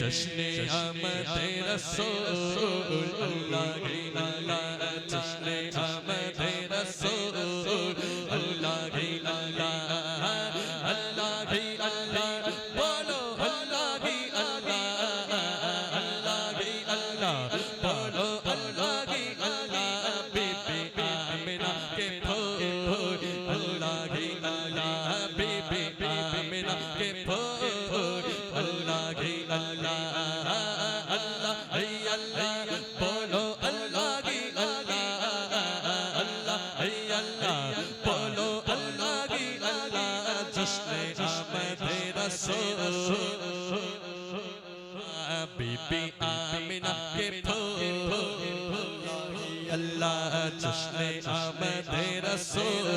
जश्ने आमद रसूल अल्लाह ही अल्लाह, जश्ने आमद रसूल अल्लाह ही अल्लाह, अल्लाह ही अल्लाह, बोलो अल्लाह ही अल्लाह, अल्लाह ही अल्लाह, बोलो अल्लाह ही अल्लाह। बीबी आमिना के फूल अल्लाह ही अल्लाह, बीबी आमिना के फूल अल्लाह ही अल्लाह, अल्लाह ही अल्लाह, बोलो अल्लाह ही अल्लाह, अल्लाह ही अल्लाह, बोलो अल्लाह ही अल्लाह। जश्ने आमद रसूल बीबी आमिना के फूल अल्लाह, जश्ने आमद रसूल।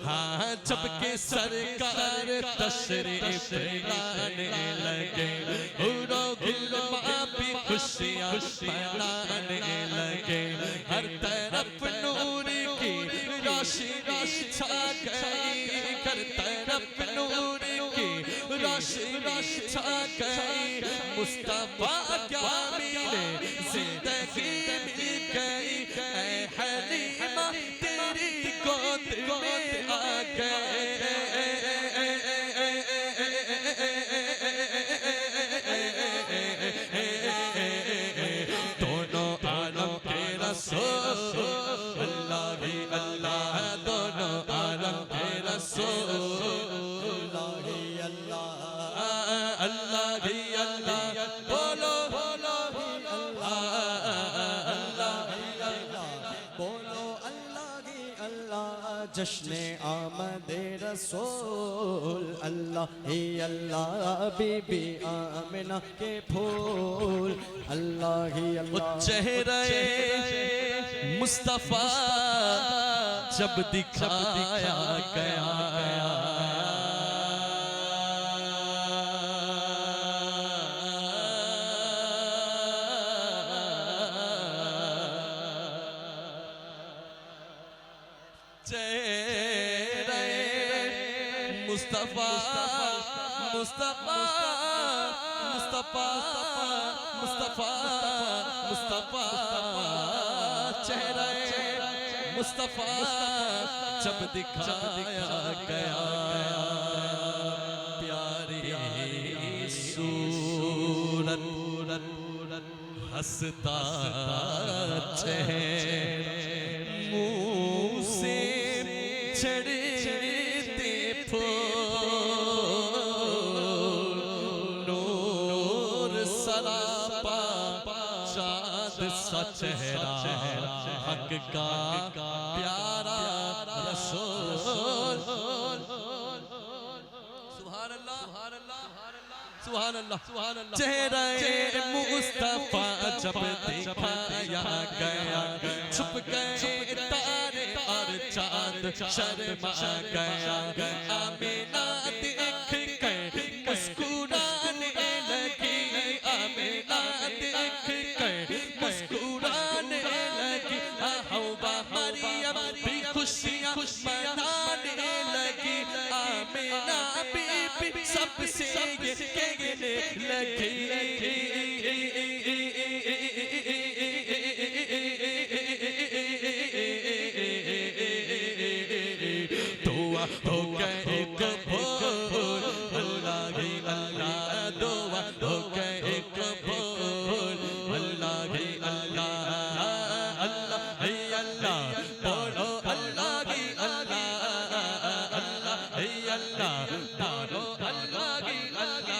हाँ जब के सरकार तशरीफ लाने लगे, हुरो गुलमा भी खुशियाँ मनाने लगे, हर तरफ नूर की रोशनी छा गई, हर तरफ नूर की रोशनी छा गई। मुस्तफा क्या मिले जिंदगी मिल गई, ऐ हलीमा तेरी गोद में आ गए। दोनों आलम के रसूल अल्लाह ही अल्लाह, दोनों आलम के रसूल अल्लाह ही अल्लाह, अल्लाह ही अल्लाह, बोलो बोलो अल्लाह ही अल्लाह, बोलो अल्लाह ही अल्लाह। जश्ने आमद रसूल अल्लाह ही अल्लाह, बीबी आमिना के फूल अल्लाह ही अल्लाह। चेहरे मुस्तफा जब दिखाया गया, चेहरे मुस्तफा मुस्तफा मुस्तफा मुस्तफा मुस्तफा, चेहरे मुस्तफा जब दिखाया गया, प्यारी सूरत हंसता चेहरा, मुँह से चढ़ते फूल, नूर सरापा चाँद सा चेहरा, हक का प्यारा रसूल। सुभान अल्लाह सुभान अल्लाह सुभान अल्लाह। चेहरे मुस्तफा जब दिखाया गया, छुप गए तारे और चाँद शर्मा गया। आमिना देख कर मुस्कुराने लगी, आमिना देख कर मुस्कुराने लगी। हवा मरियम भी खुशियाँ मनाने लगी, आमिना बीबी सबसे ये कहने लगी। दुआ हो गए कबूल अल्लाह ही अल्लाह, दुआ हो गए कबूल अल्लाह ही अल्लाह, अल्लाह ही अल्लाह, बोलो अल्लाह ही अल्लाह, अल्लाह ही अल्लाह, बोलो अल्लाह ही अल्लाह।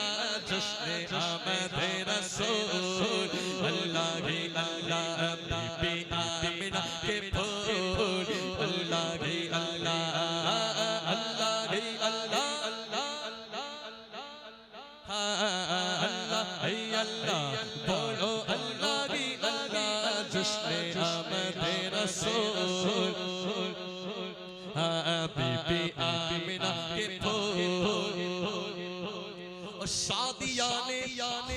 जश्ने आमद रसूल अल्लाह ही अल्लाह, बीबी आमिना के फूल अल्लाह ही अल्लाह, अल्लाह ही अल्लाह, अल्लाह ही अल्लाह, बोलो अल्लाह ही अल्लाह। जश्ने आमद रसूल बीबी आमिना के फूल। और शादियाँ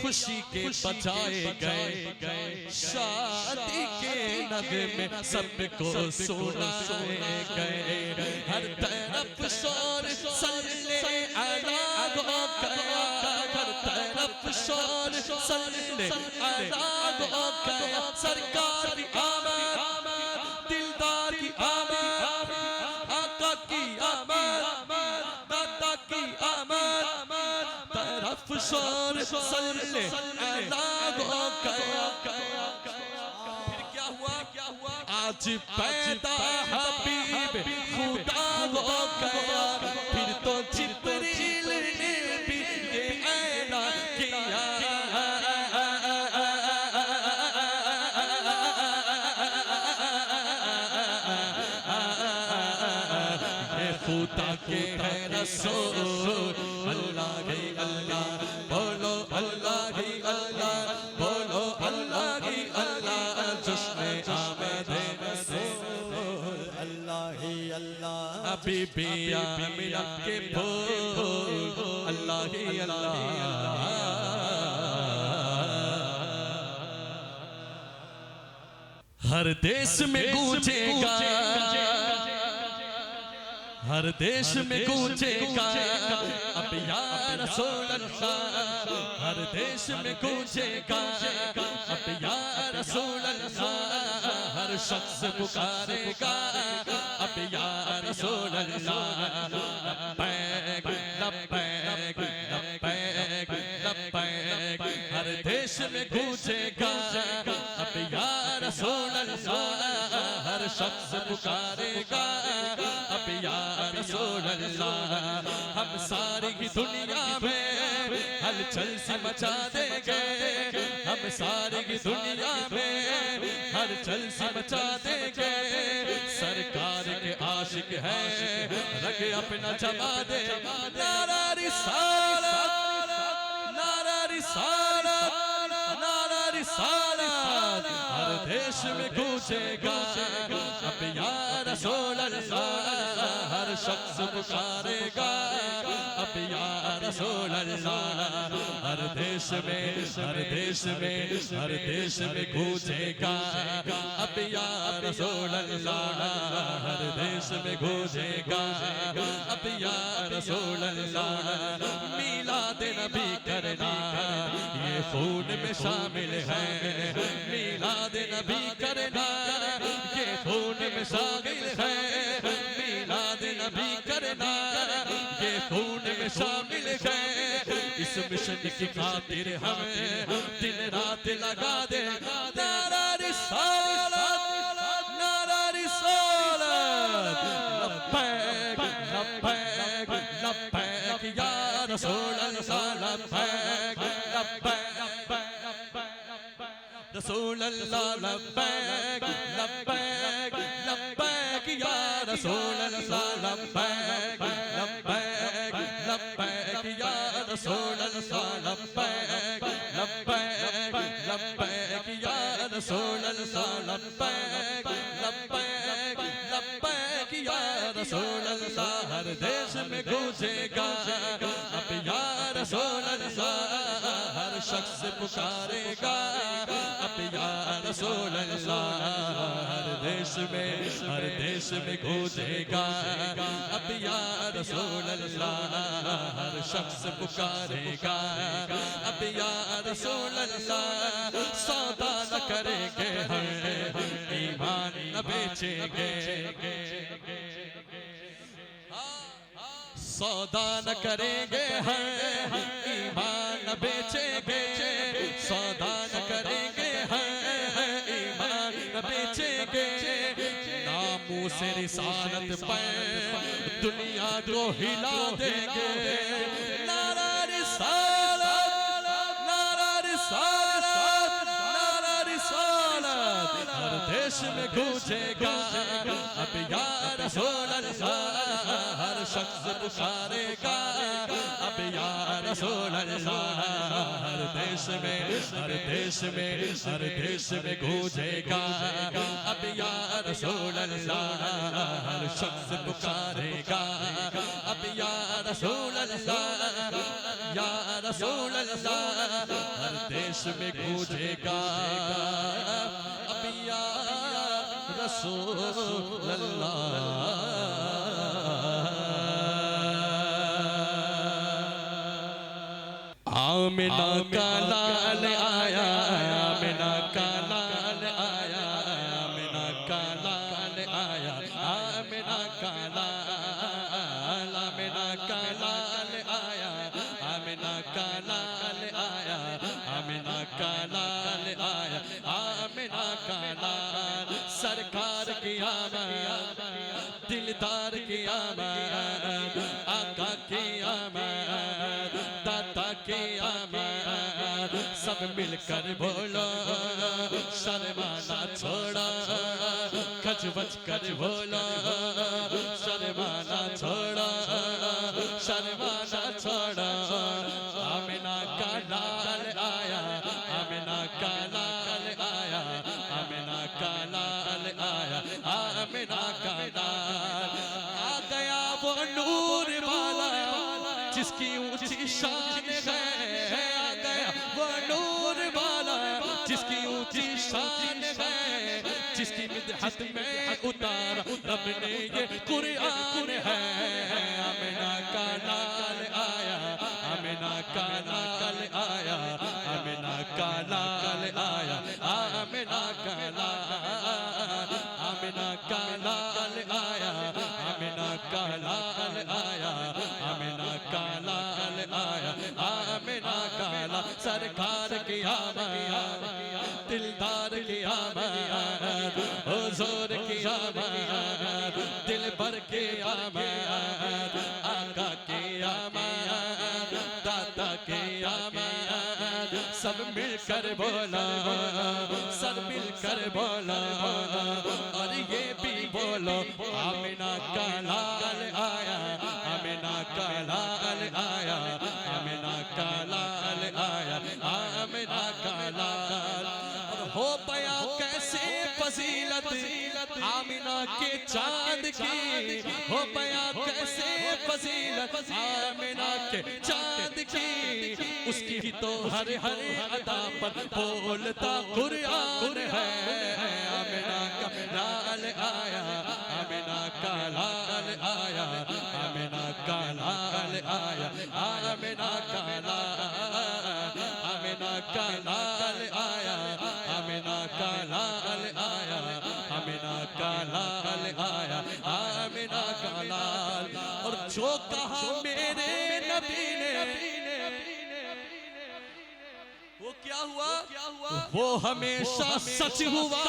खुशी के बजाए गए, शादी के नगमे सबको सुनाए गए। हर तरफ शोर सल्ले अला हो गया, हर तरफ सल्ले अला गो गया सरकार की आमद दिलदार की आमद आका की आमद दादा की आमद तरफ शोर सल्ले अला गो गया फिर क्या हुआ आज पैदा हबीब खुदा हो गया फिर तो जिब्रील ने भी ये ऐलान किया ये खुदा के है रसूल अल्लाह ही अल्लाह बोलो अल्लाह ही अल्लाह बोलो अल्लाह ही अल्लाह जश्न आमद रसूल अल्लाह ही अल्लाह बीबी आमिना के फूल अल्लाह ही अल्लाह हर देश में गूंजेगा हर देश में गूंजेगा अब या रसूल अल्लाह हर देश में गूंजेगा अब या रसूल अल्लाह हर शख्स पुकारेगा अब या रसूल अल्लाह लब्बैक लब्बैक लब्बैक लब्बैक हर देश में गूंजेगा अब या रसूल अल्लाह हर शख्स पुकारेगा अब या रसूल अल्लाह हम सारी दुनिया में हलचल सी मचा देंगे हम सारी दुनिया में हलचल सी मचा देंगे सरकार के आशिक है रग अपना जमा दे नारा रिसालत नारा रिसालत नारा रिसालत हर देश में गूंजेगा अब या रसूल अल्लाह हर शख्स पुकारेगा अब या रसूल अल्लाह हर देश में हर देश में हर देश में गूंजेगा अब या रसूल अल्लाह हर देश में गूंजेगा अब या रसूल अल्लाह मीलाद नबी करना ये खून में शामिल है मीलाद नबी करना ये खून में शामिल है मीलाद नबी करना ये खून में शामिल है इस मिशन की खातिर हमें दिन रात लगा दे नारा रिसालत नारा रिसालत लब्बैक लब्बैक लब्बैक या रसूल अल्लाह लब्बैक लब्बैक रसूल अल्लाह लब्बैक लब्बैक लब्बैक या रसूल अल्लाह लब्बैक लब्बैक लब्बैक या रसूल अल्लाह लब्बैक लब्बैक लब्बैक या रसूल अल्लाह लब्बैक लब्बैक लब्बैक या रसूल अल्लाह हर देश में गूंजेगा अब या रसूल अल्लाह हर शख्स पुकारेगा अब या रसूल अल्लाह हर देश में गूंजेगा अब या रसूल अल्लाह हर शख्स पुकारेगा अब या रसूल अल्लाह सौदा न करेंगे हम ईमान न बेचेंगे सौदा न करेंगे हम ईमान न बेचेंगे सौदा न करेंगे हम ईमान न बेचेंगे नामों से रिसालत पर दुनिया को हिला देंगे नारा रिसालत नारा रिसालत नारा रिसालत हर देश में गूंजेगा अब या रसूल अल्लाह हर शख्स पुकारेगा अब या रसूल अल्लाह हर देश में गूंजेगा अब या रसूल अल्लाह हर शख्स पुकारेगा अब या रसूल अल्लाह या रसूल अल्लाह हर देश में गूंजेगा अब या रसूल अल्लाह आमिना का लाल आया, आमिना का लाल आया, आमिना का लाल आया, आमिना का लाल, आमिना का लाल आया, आमिना का लाल आया, आमिना का लाल आया, आमिना का लाल। सरकार की आमद, दिलदार की आमद, आका की आमद, दाता की आमद, सब मिलकर बोलो शर्माना छोड़ा, खच बच कर बोलो शर्माना छोड़ा, शर्माना छोड़ा। आमिना का लाल आया, आमिना का लाल आया, आमिना का लाल आया, आमिना का लाल। आ गया वो नूर वाला जिसकी ऊंची शान है, आ गया वो नूर वाला जिसकी ऊंची शान है, जिसकी मिदहत में उतारा रब ने ये कुरान है। आमिना का लाल आया, आमिना का लाल आया, आमिना का लाल आया, आमिना का लाल, आमिना का लाल आया, आमिना का लाल आया, आमिना का लाल आया, आमिना का लाल। सरकार की आमद, दिलदार की आमद, हुजूर की आमद, दिल भर की आमद, आका की आमद, दाता की आमद, सब मिलकर बोला, सब मिलकर बोला, और ये भी बोलो आमिना का लाल आया, आमिना का लाल आया, आमिना का लाल आया, आमिना का लाल। और हो पाया कैसे फजीलत आमिना के चांद की, हो पाया कैसे फजीलत आमिना के चांद की, उसकी तो हर हर अदा पर बोलता कुरान है। आमिना का लाल आया, आमिना का लाल आया, आमिना का लाल आया, आमिना का लाल, आमिना का लाल आया, आमिना का लाल आया, आमिना का लाल आया, आमिना का लाल। और जो कहा मेरे नबी ने वो क्या हुआ, वो हमेशा सच हुआ।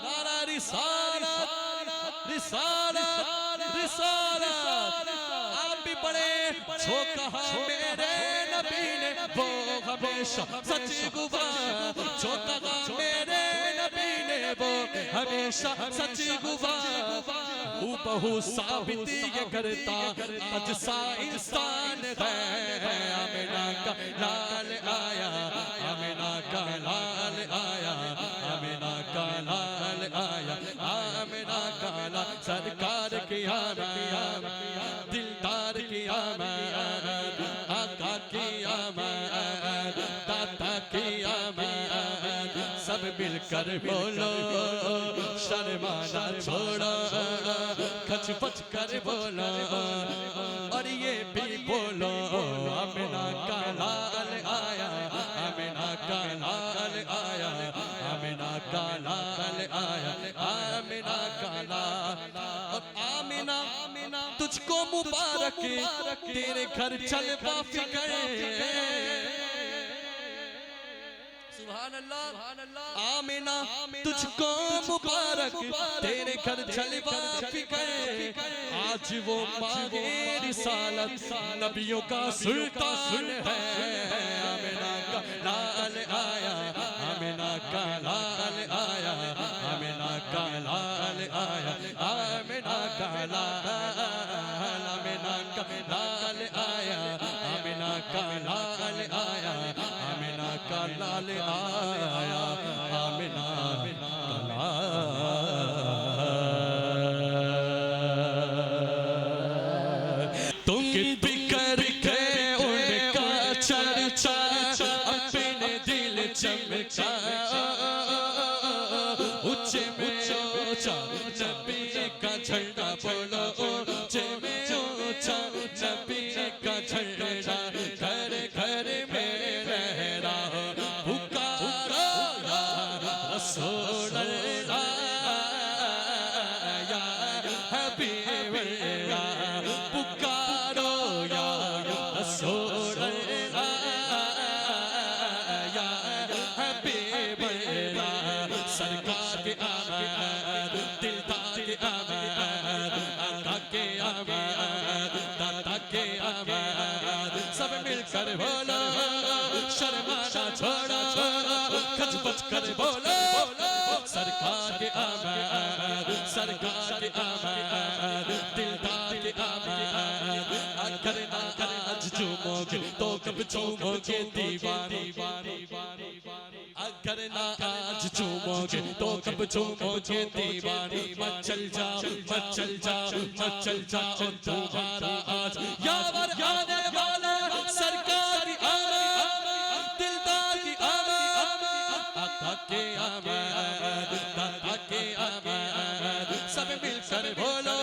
नारा रिसालत, रिसालत, रिसालत। आप भी पढ़े, जो कहा मेरे नबी ने वो हमेशा सच हुआ, जो कहा मेरे नबी ने वो हमेशा सच हुआ। बहु साबित ये करता अजसा इंसान है। आमिना का लाल आया, आमिना का लाल आया, आमिना का लाल आया, आमिना का लाल। सरकार की आमद, दिलदार की आमद, आका की आमद, दाता की आमद, सब मिलकर बोलो शर्माना छोड़ो, खच पच कर बोलो, और ये भी बोलो आमिना का लाल आया, आमिना का लाल आया, आमिना का लाल आया, आमिना का लाल। और आमिना तुझको मुबारक, तेरे घर चल फिक्र। सुभान अल्लाह। आमिना तुझको मुबारक, तेरे घर चलवा फिक्र। आज वो मांगे रिसालत, नबियों का सुल्तान है। आमिना का लाल आया, आमिना का लाल आया, आमिना का लाल आया, आमिना का लाल, आमिना का लाल आया, आमिना का लाल आया, आमिना का लाल आया, आमिना का लाल। तुम बिखर के उनका चर्चा अपने दिल चमका, ऊंचे में ऊंचा नबी का झंडा बोलो, ऊंचे में ऊंचा नबी का झंडा। कर बोलो, शर्माना छोड़ो, खच बच कर बोलो, सरकार के आमद, सरकार के आमद, दिलदार के आमद। अगर ना आज चूमोगे तो कब चूमोगे दीवानी, अगर ना आज चूमोगे तो कब चूमोगे दीवानी। मत चल जाओ, मत चल जाओ, मत चल जाओ तुम्हारा आज यावर आने वाला, सरकार की आमद, दिलदार की आमद, आका के आमद, दादा के आमद। सब मिलकर बोलो,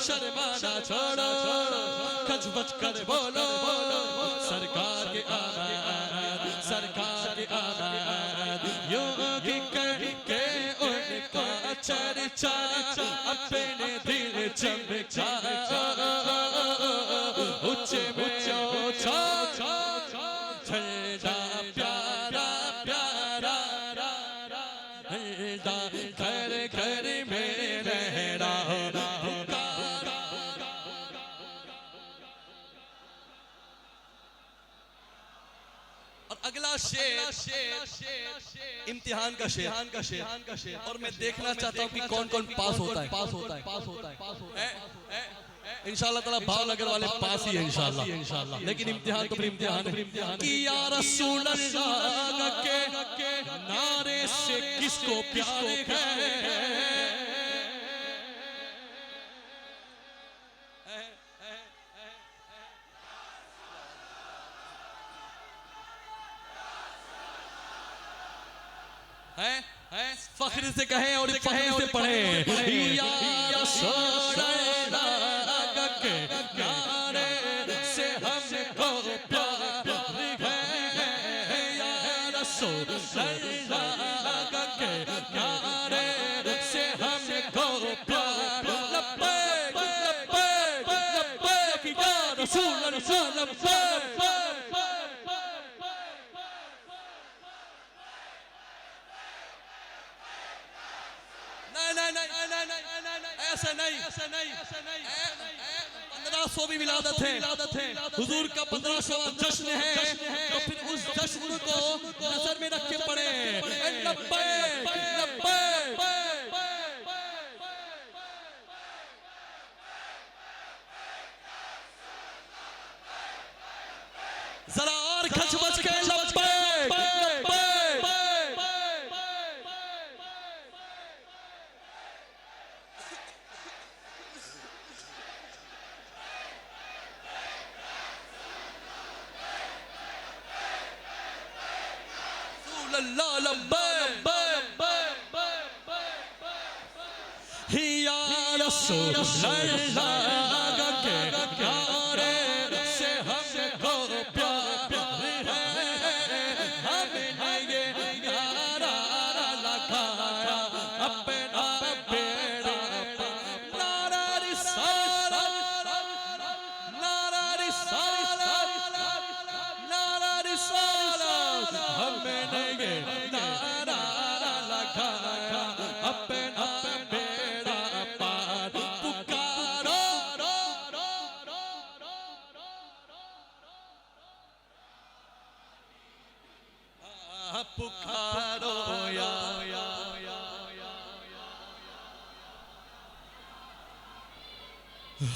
शर्माना छोड़ो, खच बच कर बोलो, सरकार के आमद, सरकार के आमद। योगी करके उनका चर्चा अपने दिल चमका, ऊंचे में ऊंचा झंडा प्यारा प्यारा, झंडा घर घर में रहना। और अगला शेर इम्तिहान का शेर, और मैं देखना चाहता हूँ कि कौन कौन पास होता है, पास होता है, पास होता है। इंशाअल्लाह ताला भावनगर वाले पास ही है इंशाअल्लाह, लेकिन इम्तिहान तो फिर इम्तिहान है कि या रसूल अल्लाह के नारे से किसको प्यार है। फख्र से कहें और फख्र से पढ़ें, या रसूल अल्लाह के नारे से हमको प्यार है, या रसूल अल्लाह के नारे से हमको प्यार। लब्बैक लब्बैक लब्बैक या रसूल अल्लाह, लब्बैक। ऐसा नहीं, 1500वीं विलादत है, हुजूर का 1500वां जश्न है, तो फिर उस जश्न को नजर में रख के पढ़े। लब्बैक लब्बैक, जरा और खच बच के लब्बैक लब्बैक। या रसूल अल्लाह के नारे से हमको प्यार है, हमने ये नारा लगाया अपना बेड़ा पार। नारा रिसालत, नारा रिसालत, नारा रिसालत, हमने ये नारा लगाया अपना बेड़ा पार। पुकारो पुकारो या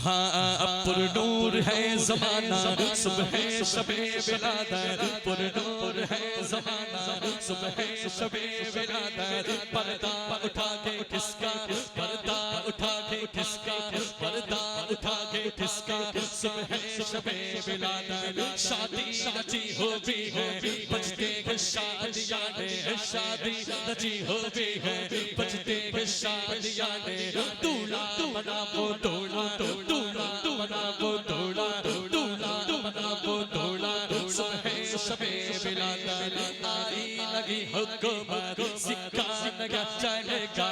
हाँ पुरनूर है ज़माना, सुबह शबे विलादत, पुरनूर है ज़माना, सुबह शबे विलादत। पर्दा उठा के किसका, पर्दा उठा के किसका, पर्दा उठा के किसका, सुबह शबे विलादत। शादी रची होती है, बजते हैं शादियाँ ने, शादी रची होती है, बजते हैं शादियाँ ने। दूल्हा बना वो दूल्हा, दूल्हा बना वो दूल्हा, दूल्हा बना वो दूल्हा। सुबह शबे विलादत आई लगी हुकूमत, सिक्का नगा चलेगा,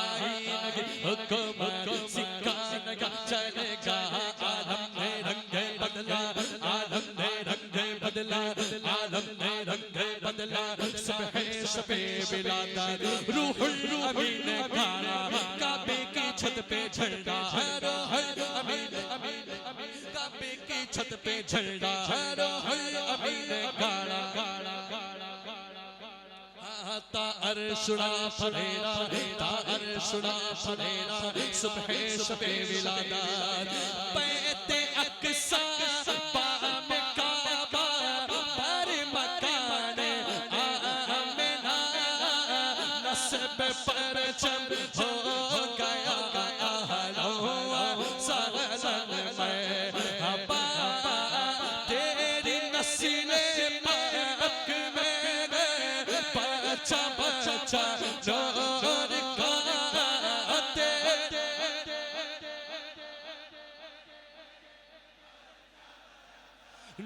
आई लगी हुकूमत, सिक्का नगा चलेगा। आलम ने रंग बदला, आलम ने रंग बदला, आलम ने रंग बदला। सुबह शबे विलादत रूहुल अमीन ने गाया, काबे की छत पे झंडा है, काबे की छत पे झंडा है, अर्शुना फरेरा ता अर्शुना फरेरा सुबह शबे विलादत बैते अक्सा बाम काबा पर मकान आमिना नस्ब परचम हो गया आहलो सहलन में हबा तेरी नस्ले पाक में बचा बचा जोर का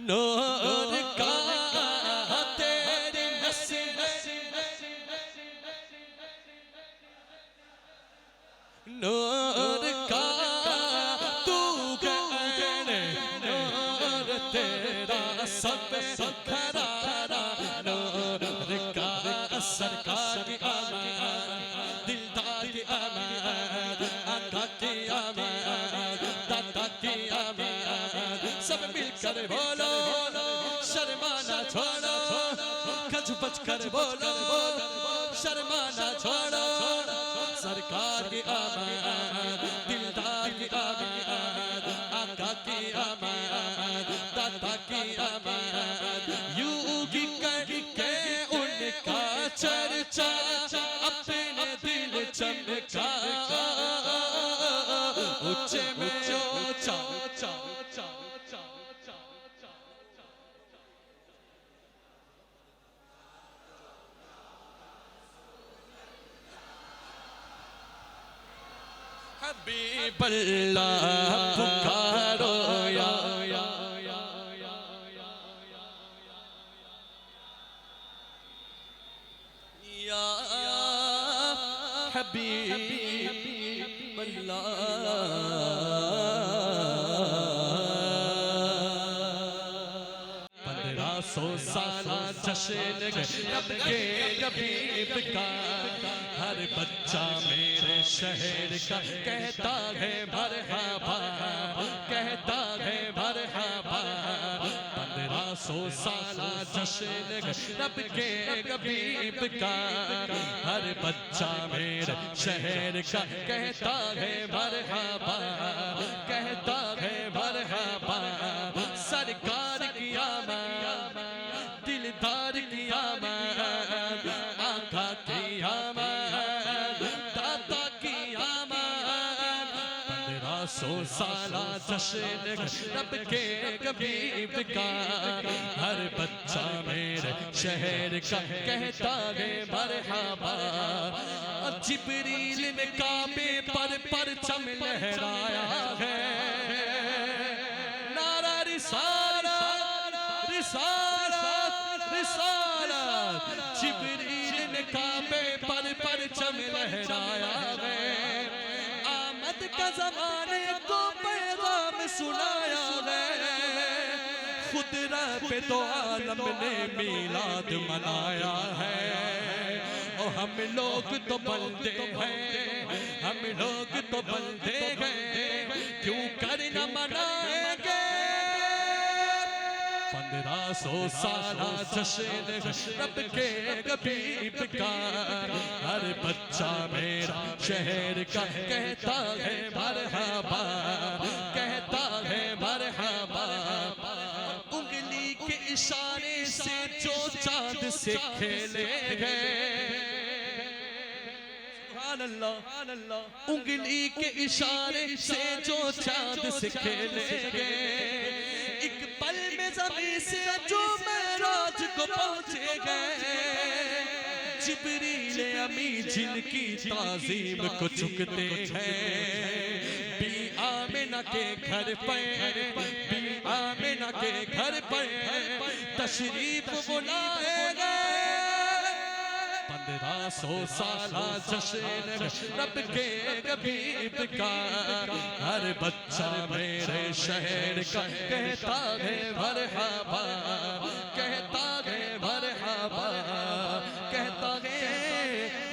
नूर का तेरी नस्ल नूर का तू गहरे नूर तेरा सब खरारा नूर का सरकार की आमद दिलदार की आमद आका की आमद दादा की आमद सब मिलकर बोलो शर्माना छोड़ो खच बच कर बोलो शर्माना छोड़ो सरकार की आमद दिलदार की आमद आका की आमद दादा की आमद यूगी करके उनका चर्चा अपने दिल चमका ऊंचे में ऊंचा हबीबल्लाह पुकारो या हबीबल्लाह 1500 साला जश्न रब के हबीब का हर बच्चा मेरे शहर का कहता है मरहबा कहता है मरहबा 1500 साला जश्न रब के हबीब का हर बच्चा मेरे शहर का कहता है मरहबा कहता है मरहबा सरकार की आमद दिलदार की आमद आका की आमद दादा की आमद 1500 साला जश्न रब के हबीब का हर बच्चा मेरे शहर का कहता है मरहबा जिब्रील ने काबे पर परचम लहराया है नारा रिसालत रिसालत रिसालत जिब्रील ने काबे पर परचम लहराया है आमद का ज़माने को पैगाम सुनाया है खुद रब तो आलम ने मीलाद मनाया है और हम लोग तो बंदे हैं हम लोग तो बंदे हैं क्यों कर न मनाएंगे 1500 साला जश्न रब के हबीब का हर बच्चा मेरा शहर का कहता है मरहबा कहता है मरहबा उंगली के इशारे से जो चांद से खेले गए उंगली के इशारे से जो चांद से खेले गए एक पल में ज़मीन से जो मेराज को पहुंचे गए जिब्रील अमी जिनकी ताज़ीम को चुकते हैं बी आमिना के घर पर बी आमिना के घर पर तशरीफ बुलाए गए 1500 साला जश्न रब के हबीब का हर बच्चा मेरे शहर का कहता है मरहबा कहता है मरहबा कहता है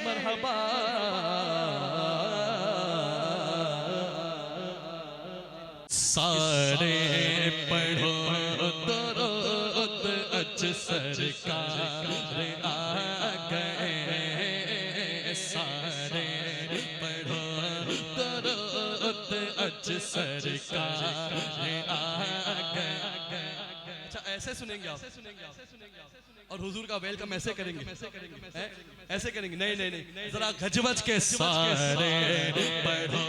मरहबा सारे पढ़ो दरूद अज सरकार आ गए ऐसे सुनेंगे आप, और हुजूर का वेलकम ऐसे करेंगे, ऐसे करेंगे। नहीं नहीं नहीं, जरा गजबज के सारे पढ़ो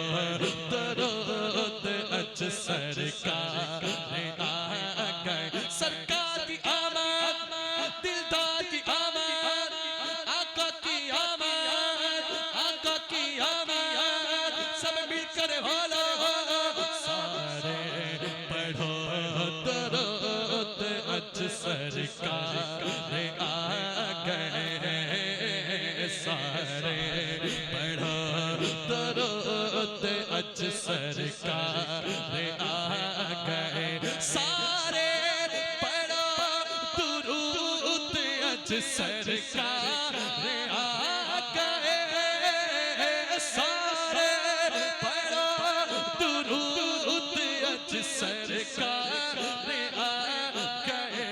दरूद अज सरकार आ गए, सरकार की आमद, दिलदार की आमद, आका की आमद, आका की आमद, सब मिलकर बोलो सारे पढ़ो दरूद अज सरकार आ गए, सारे पढ़ो दरूद अज सरकार आ गए, सारे पढ़ो दुरूद अज सरकार आ गए, सारे पढ़ो दुरूद अज सरकार आ गए,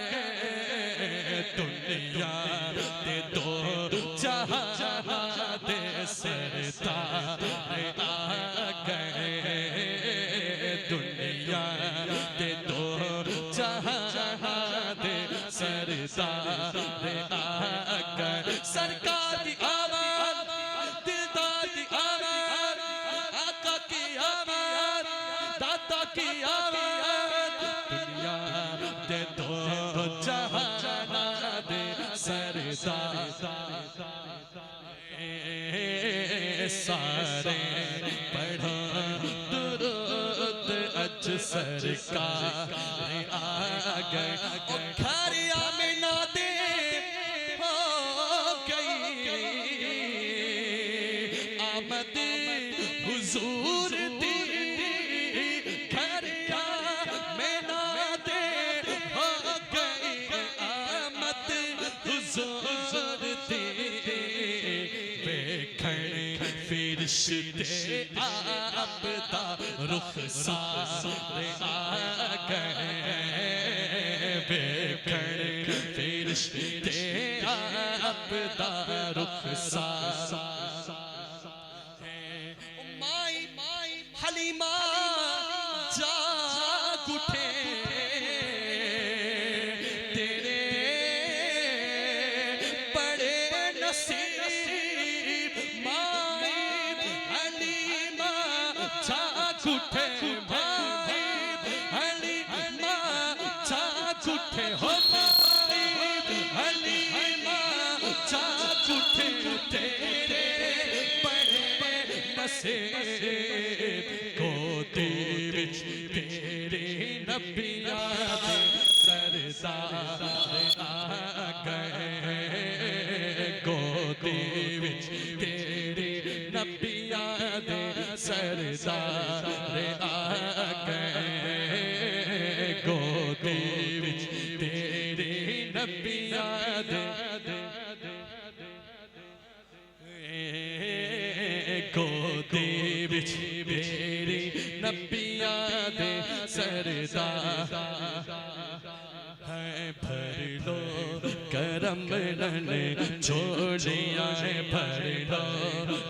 दुनिया दे दो जहां दे सरदार आ गए, दुनिया दे दो जहां दे सरदार आ गए, सरकार की आमद, दिलदार की आमद, आका की आमद, दाता की आमद, दुनिया दे दो जहां दे सरदार सारे पढ़ो दुरूद अज सरकार आ गए, घर आमिना दे हो गई आमद हुजूर दी, घर आमिना दे हो गई आमद हुजूर दी, फिरिश्ते आपदा रुखसार आ गए, बेखड़ फिरिश्ते आपदा रुखसार, माई हलीमा जाग उठे तेरे बड़े नसीब, माई हलीमा जाग उठे, माई हलीमा जाग उठे, हो माई हलीमा जाग उठे, तेरे बड़े नसीब, गोदी विच तेरे नबियां दे सरदार आ गए, गोदी विच तेरे नबियां दे सरदार आ गए, गोदी विच तेरे नबियां दे, गोदी विच मेरी नबियां दे सरदार है, भर लो करम रन छोड़िया है, भर लो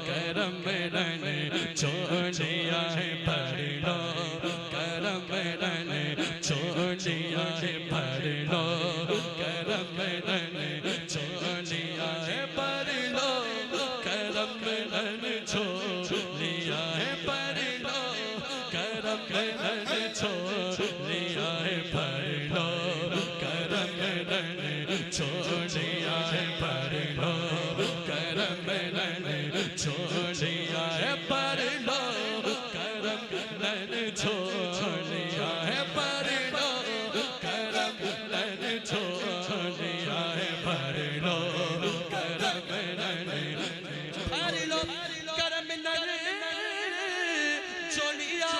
करम रन छोड़िया है, भर लो करम रन छोड़िया है, भर लो करम रन छोड़िया है, भर लो करम रन छोड़िया है, भर लो करम रन छोड़िया है, भर लो करम रन छोड़िया है, भर लो करम रन छोड़िया है, भर लो करम रन छोड़िया है, भर लो करम रन छोड़िया है, भर लो करम रन, भर लो करम रन छोड़िया,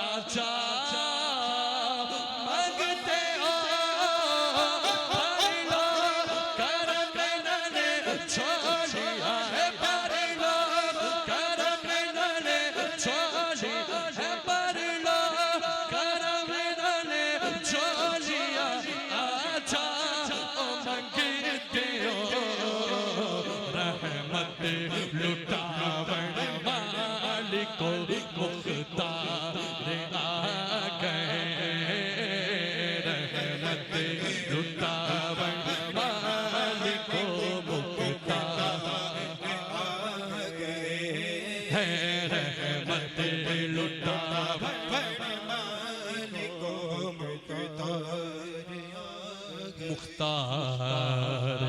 आजा मुख्तार